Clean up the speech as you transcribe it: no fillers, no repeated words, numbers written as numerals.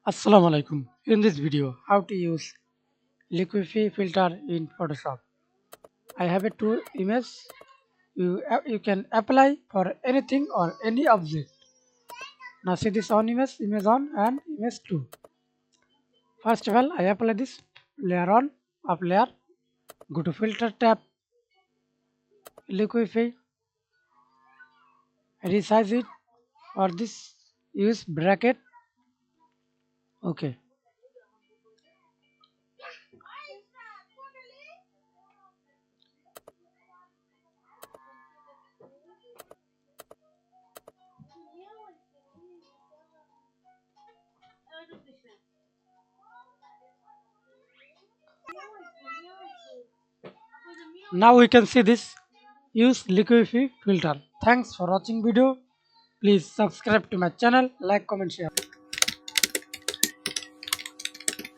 Assalamu alaikum. In this video, how to use liquify filter in Photoshop. I have a two image. You can apply for anything or any object. Now see this on image on and image 2. First of all, I apply this layer on of layer. Go to filter tab, liquify, resize it or this use bracket. Okay. Now we can see this use liquify filter. Thanks for watching video. Please subscribe to my channel, like, comment, share.